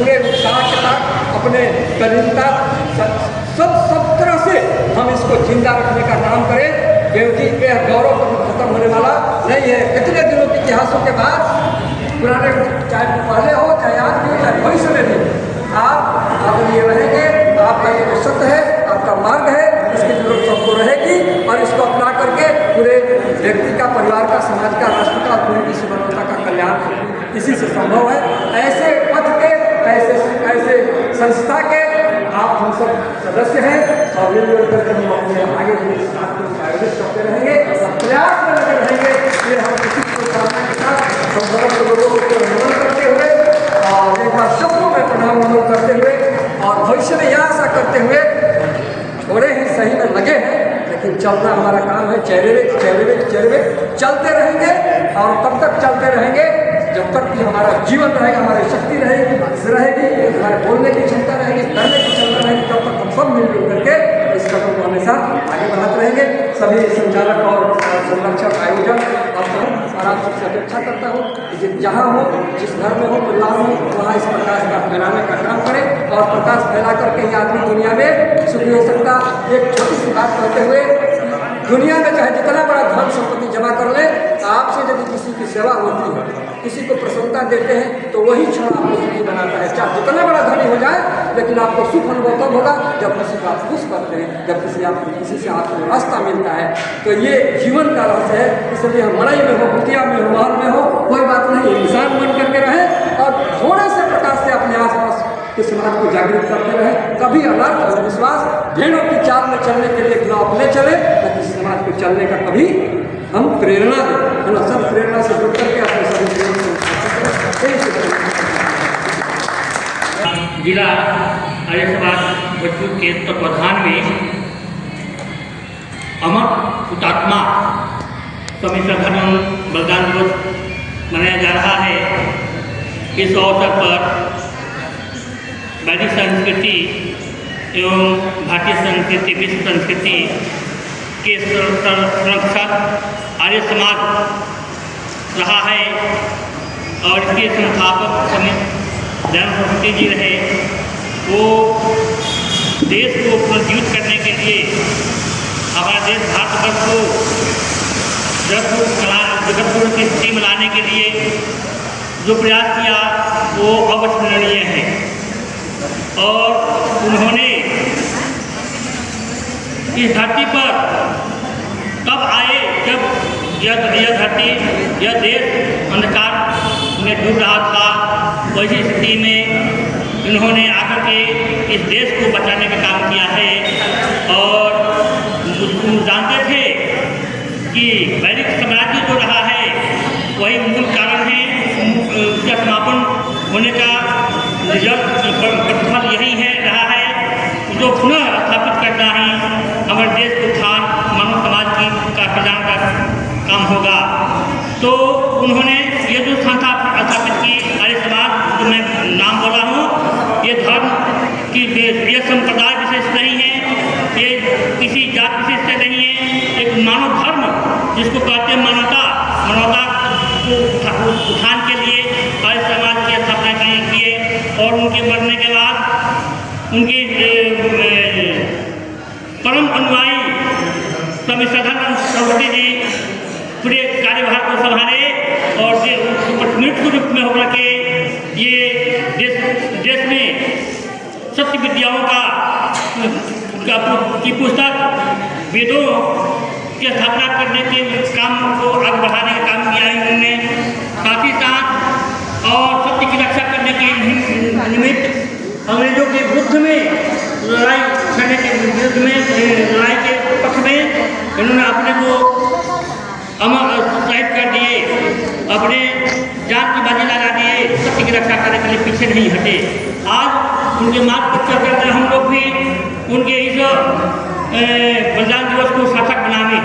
पूरे उत्साह के साथ अपने तल्लीनता सब तरह से हम इसको जिंदा रखने का काम करें, क्योंकि यह गौरव कभी खत्म होने वाला नहीं है। कितने दिनों के इतिहासों के बाद, पुराने चाहे पहले हो चाहे आज भी हो चाहे भविष्य में भी, आप ये रहेंगे, आपका जो सत्य है, आपका मार्ग है, इसकी जरूरत सबको रहेगी और इसको अपना करके पूरे व्यक्ति का, परिवार का, समाज का, राष्ट्र का, पूरी विश्व मानवता का कल्याण इसी से संभव है। ऐसे पथ के, ऐसे संस्था के आप हम सब सदस्य हैं और मिलजुल करके हम अपने आगे भी आयोजित करते रहेंगे, प्रयास में लगे रहेंगे। ये हम किसी को सामने के साथ हम समस्त लोगों को नमन करते हुए और एक बार सबको में प्रणाम नमन करते हुए और भविष्य में यह आशा करते हुए थोड़े ही सही में लगे हैं, लेकिन चलना हमारा काम है। चलते रहेंगे और तब तक चलते रहेंगे जब तक कि हमारा जीवन रहेगा, हमारी शक्ति रहेगी, हमारे बोलने की क्षमता रहेगी, करने की क्षमता रहेगी, तब तक हम सब मिलजुल करके इस कदम को हमेशा आगे बढ़ाते रहेंगे। सभी संचालक और संरक्षक आयोजक और आप सबसे अपेक्षा करता हूँ कि जहाँ हो, जिस घर में हो, परिवार में हो, वहाँ इस प्रकाश का फैलाने का काम करें और प्रकाश फैला करके ही आदमी दुनिया में सुखी हो सकता। एक छोटी सी बात कहते हुए, दुनिया में चाहे जितना बड़ा धन संपत्ति जमा कर ले, आपसे यदि किसी की सेवा होती है, किसी को प्रसन्नता देते हैं, तो वही क्षण आपको सुखी बनाता है। चाहे जितना बड़ा धनी हो जाए, लेकिन आपको सुख अनुभव तब होगा जब किसी को आप खुश करते हैं, जब किसी से आपको रास्ता मिलता है। तो ये जीवन का रहस्य है। इसलिए हम मड़ई में हो, कुटिया में हो, महल में हो, कोई बात नहीं, इंसान बन करके रहे और थोड़े से प्रकाश से अपने आसपास के समाज को जागृत करते रहे। कभी अनर्थ और विश्वास भेड़ों की चाल में चलने के लिए न अपने चले, ताकि समाज को चलने का कभी हम प्रेरणा दें, है ना। सब प्रेरणा से जुड़ करके अपने सभी जिला आर्य समाज भोजपुर के तत्वाधान में अमर हुतात्मा स्वामी श्रद्धानंद बलिदान दिवस मनाया जा रहा है। इस अवसर पर वैदिक संस्कृति एवं भारतीय संस्कृति, विश्व संस्कृति के संरक्षक आर्य समाज रहा है और इसके संस्थापक स्वामी दयानंद सरस्वती जी रहे। वो देश को पुनर्जीवित करने के लिए, हमारे देश भारतवर्ष को जगतपूर्ण की स्थिति में लाने के लिए जो प्रयास किया वो अविस्मरणीय है। और उन्होंने इस धरती पर तब आए जब यह धरती, यह देश अंधकार में डूब रहा था। वैसी स्थिति में इन्होंने आकर के इस देश को बचाने का काम किया है। और जानते थे कि वैदिक साम्राज्य जो रहा है वही मूल कारण है, उसका समापन होने का प्रतिफल यही है रहा है, जो पुनः स्थापित करना ही हमारे देश को उत्थान, मानव समाज का कल्याण का काम होगा। तो उन्होंने ये जो संस्था स्थापित की आर्य समाज, जो मैं नाम बोला हूँ, ये धर्म की, ये संप्रदाय विशेष नहीं है, ये किसी जात विशेष से नहीं है। एक मानव धर्म जिसको कहते हैं मानवता को उत्थान के लिए आर्य समाज की स्थापना किए। और उनके मरने के बाद उनके परम अनुयायी स्वामी श्रद्धानंद सरस्वती जी पूरे कार्यभार को संभाले और मृत्यु रूप में होकर के ये देश में सत्य विद्याओं की पुस्तक वेदों की स्थापना करने के काम को आगे बढ़ाने का काम किया है उन्होंने। साथ ही साथ और सत्य की रक्षा करने के निमित्त अंग्रेजों के विरुद्ध में लड़ाई करने के विरुद्ध में, लड़ाई के पक्ष में इन्होंने अपने को अमर शहीद कर दिए, अपने जान की बाजी लगा दिए, सत्य की रक्षा करने के लिए पीछे नहीं हटे। आज उनके मार्ग पर चल करके हम लोग भी उनके इस बलिदान दिवस को सार्थक बनावे।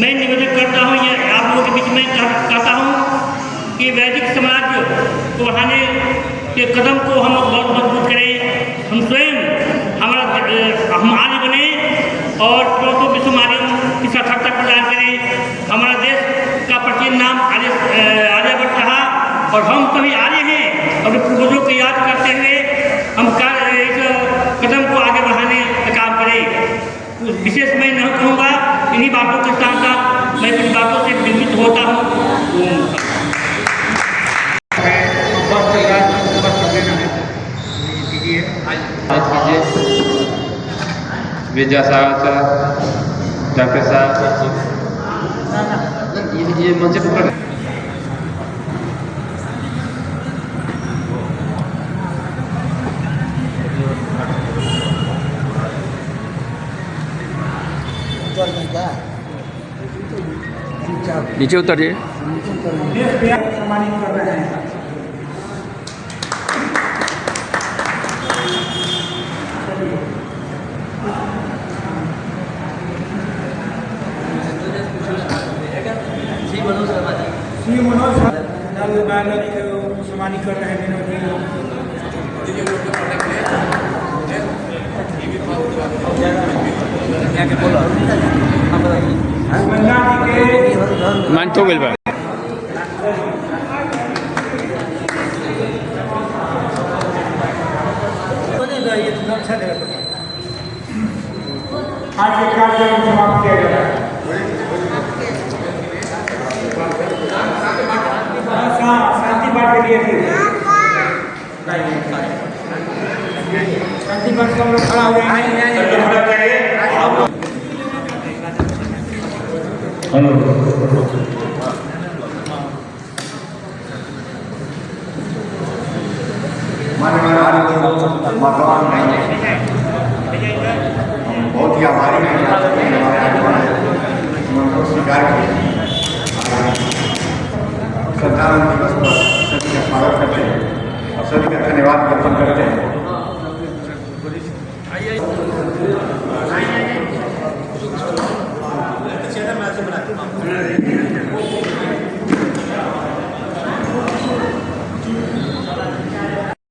मैं निवेदन करता हूँ, ये आप लोगों के बीच में कहता हूँ कि वैदिक समाज को बढ़ाने के कदम को हम लोग बहुत मजबूत करें। हम स्वयं हम आर्य बने और चौथों विश्व आर्य की सार्थकता प्रदान करें। हमारा देश का प्राचीन नाम आर्यवर्त रहा और हम सभी आर्य हैं और पूर्वजों को याद करते हुए हम इस कदम को आगे बढ़ाने का काम करें। विशेष मैं नहीं कहूँगा, इन्हीं बातों के साथ साथ मैं कुछ बातों से विमुक्त होता हूँ। विद्यासागर डॉक्टर साहब ये मंच पर नीचे उतरिए। सम्मानित कर रहे हैं। श्री मनोज सम्मानित कर रहे हैं। मान तो गल बा आज के कार्यक्रम समाप्त किया गया। शांति पाठ के लिए थे। शांति पाठ से हम लोग खड़ा हो जाएंगे। भगवान बहुत ही आभारी हैं उनको स्वीकार किया। संविधान दिवस पर सभी का स्वागत करते हैं और सभी का धन्यवाद ज्ञापन करते हैं।